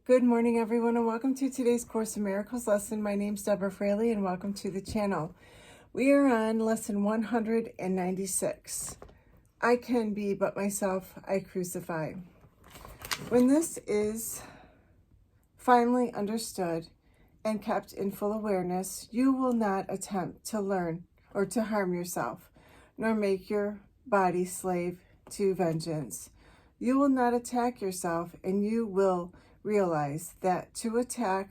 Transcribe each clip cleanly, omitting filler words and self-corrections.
Good morning, everyone, and welcome to today's Course in Miracles lesson. My name's Deborah Fraley, and welcome to the channel. We are on lesson 196. I can be but myself, I crucify. When this is finally understood and kept in full awareness, you will not attempt to learn or to harm yourself, nor make your body slave to vengeance. You will not attack yourself, and you will realize that to attack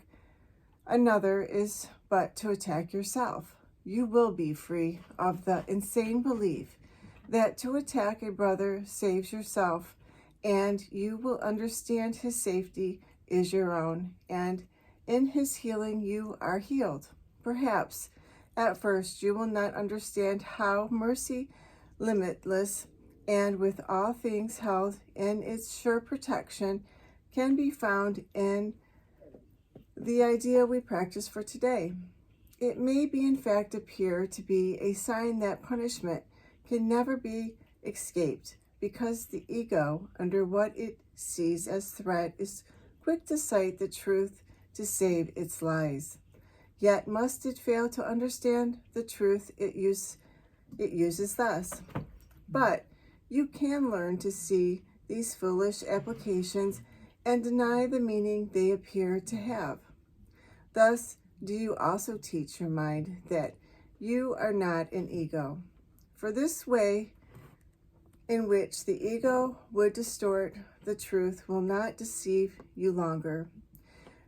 another is but to attack yourself. You will be free of the insane belief that to attack a brother saves yourself, and you will understand his safety is your own, and in his healing you are healed. Perhaps at first you will not understand how mercy, limitless, and with all things held in its sure protection, can be found in the idea we practice for today. It may be in fact appear to be a sign that punishment can never be escaped, because the ego, under what it sees as threat, is quick to cite the truth to save its lies. Yet must it fail to understand the truth it uses thus. But you can learn to see these foolish applications and deny the meaning they appear to have. Thus, do you also teach your mind that you are not an ego. For this way in which the ego would distort the truth will not deceive you longer.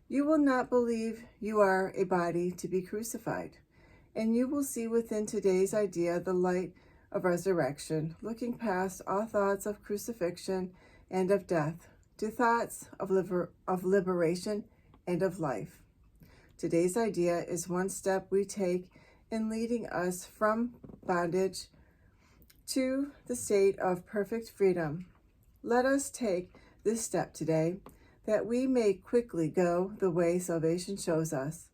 You will not believe you are a body to be crucified, and you will see within today's idea the light of resurrection, looking past all thoughts of crucifixion and of death, to thoughts of liberation and of life. Today's idea is one step we take in leading us from bondage to the state of perfect freedom. Let us take this step today, that we may quickly go the way salvation shows us,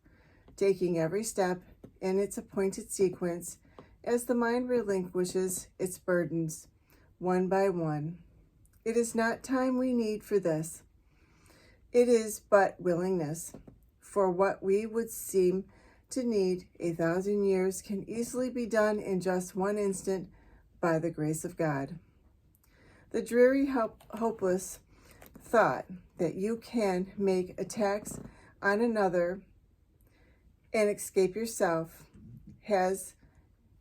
taking every step in its appointed sequence as the mind relinquishes its burdens one by one. It is not time we need for this. It is but willingness. For what we would seem to need 1,000 years can easily be done in just one instant by the grace of God. The dreary, hopeless thought that you can make attacks on another and escape yourself has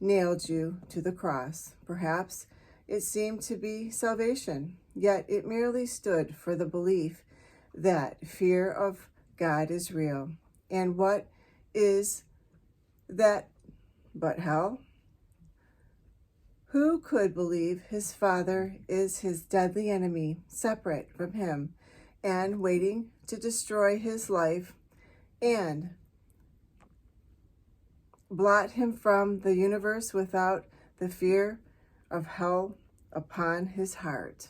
nailed you to the cross. Perhaps it seemed to be salvation, yet it merely stood for the belief that fear of God is real. And what is that but hell? Who could believe his Father is his deadly enemy, separate from him, and waiting to destroy his life and blot him from the universe without the fear of hell upon his heart?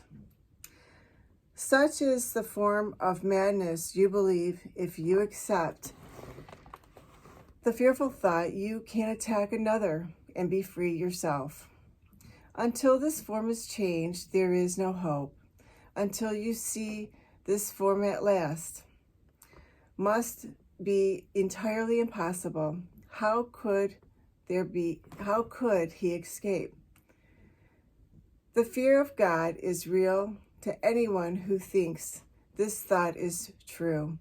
Such is the form of madness you believe. If you accept the fearful thought, you can attack another and be free yourself. Until this form is changed, there is no hope. Until you see this form at last, must be entirely impossible. How could he escape? The fear of God is real to anyone who thinks this thought is true,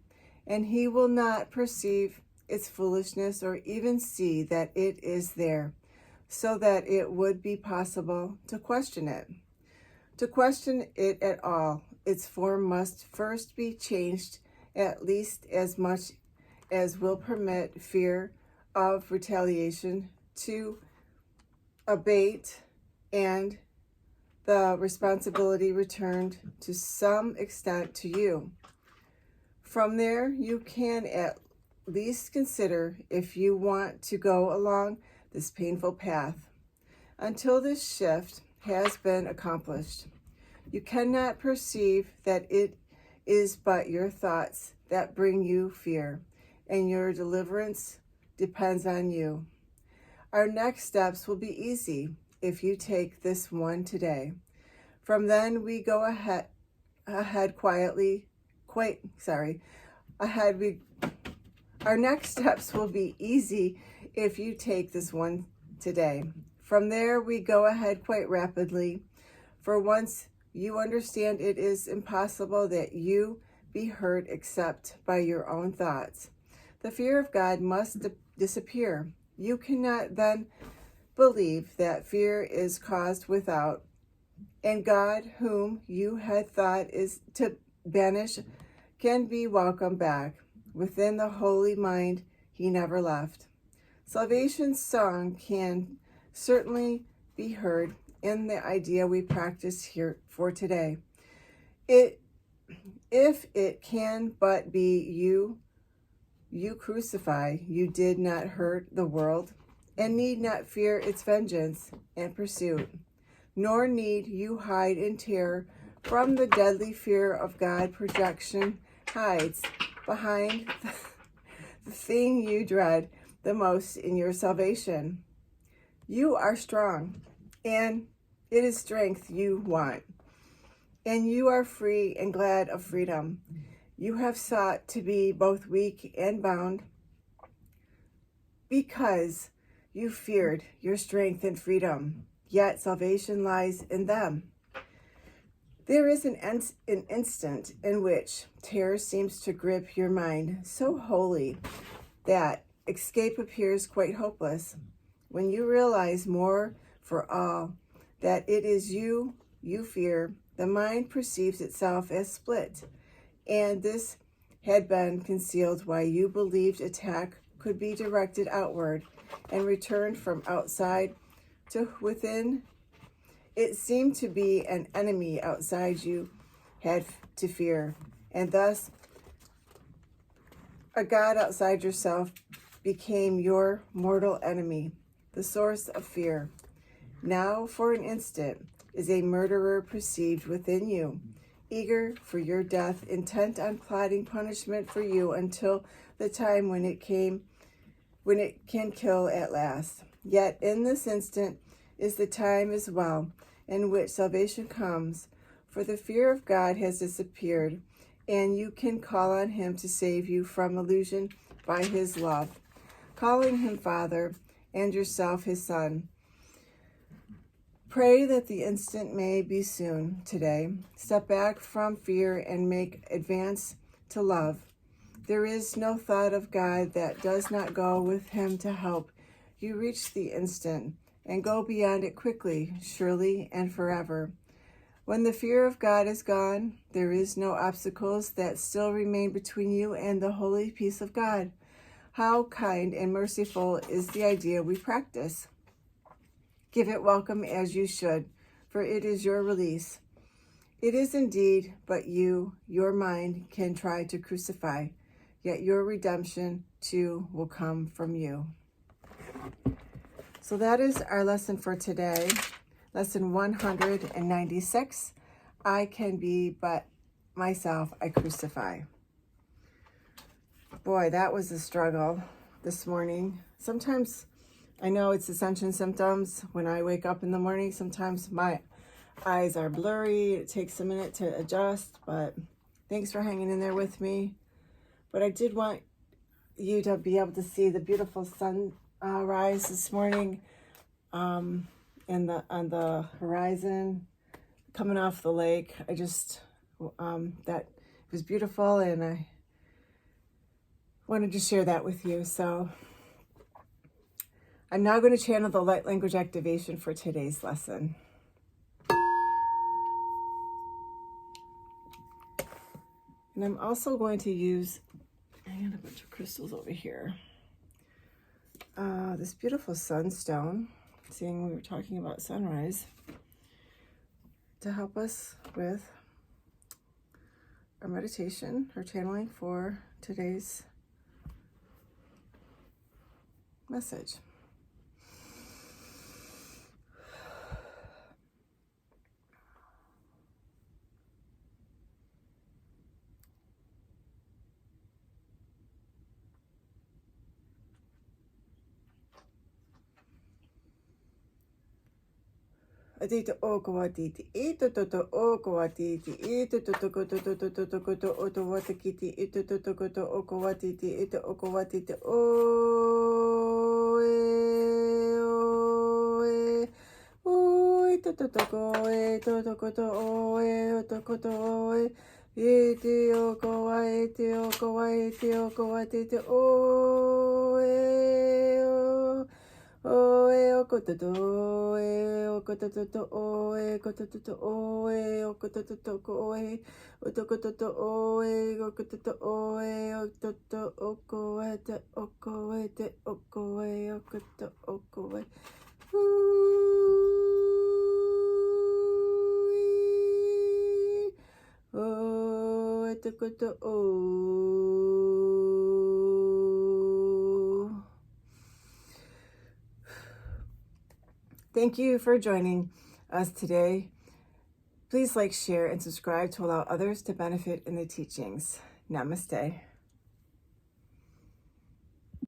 and he will not perceive its foolishness or even see that it is there, so that it would be possible to question it. To question it at all, its form must first be changed at least as much as will permit fear of retaliation to abate and the responsibility returned to some extent to you. From there, you can at least consider if you want to go along this painful path. Until this shift has been accomplished, you cannot perceive that it is but your thoughts that bring you fear, and your deliverance depends on you. Our next steps will be easy if you take this one today. From then we go ahead quietly, ahead, our next steps will be easy if you take this one today. From there, we go ahead quite rapidly. For once you understand, it is impossible that you be hurt except by your own thoughts. The fear of God must disappear. You cannot then believe that fear is caused without, and God, whom you had thought is to banish, can be welcomed back. Within the holy mind, he never left. Salvation's song can certainly be heard in the idea we practice here for today. If it can but be you crucify, you did not hurt the world, and need not fear its vengeance and pursuit, nor need you hide in terror from the deadly fear of God. Projection hides behind the thing you dread the most in your salvation. You are strong, and it is strength you want, and you are free and glad of freedom. You have sought to be both weak and bound because you feared your strength and freedom, yet salvation lies in them. There is an instant in which terror seems to grip your mind so wholly that escape appears quite hopeless. When you realize more for all that it is you fear, the mind perceives itself as split, and this had been concealed while you believed attack could be directed outward and returned from outside to within. It seemed to be an enemy outside you had to fear, and thus a God outside yourself became your mortal enemy, the source of fear. Now, for an instant, is a murderer perceived within you, eager for your death, intent on plotting punishment for you until the time when it can kill at last. Yet in this instant is the time as well in which salvation comes, for the fear of God has disappeared, and you can call on him to save you from illusion by his love, calling him Father and yourself his Son. Pray that the instant may be soon today. Step back from fear and make advance to love. There is no thought of God that does not go with him to help you reach the instant and go beyond it quickly, surely, and forever. When the fear of God is gone, there is no obstacles that still remain between you and the holy peace of God. How kind and merciful is the idea we practice. Give it welcome as you should, for it is your release. It is indeed but your mind can try to crucify, yet your redemption too will come from you. So that is our lesson for today. Lesson 196. I can be but myself I crucify. Boy, that was a struggle this morning. Sometimes I know it's Ascension symptoms. When I wake up in the morning, sometimes my eyes are blurry. It takes a minute to adjust, but thanks for hanging in there with me. But I did want you to be able to see the beautiful sun rise this morning on the horizon coming off the lake. I just that was beautiful, and I wanted to share that with you. So I'm now going to channel the light language activation for today's lesson. And I'm also going to use, I got a bunch of crystals over here. This beautiful sunstone, seeing we were talking about sunrise, to help us with our meditation or channeling for today's message. Adito okawatiti ito toto okawatiti ito toto koto toto toto koto oto watakiti ito toto koto okawatiti ito okawatiti o ito toto ko toto koto oto koto iti okawatiti Oe okototo, oe okototo, oe okototo, oe okototo, oe otokototo, oe okototo, oe okototo, okoete, okoete, okoe, okoto, okoe. Oe otokoto, o. Thank you for joining us today. Please like, share, and subscribe to allow others to benefit in the teachings. Namaste.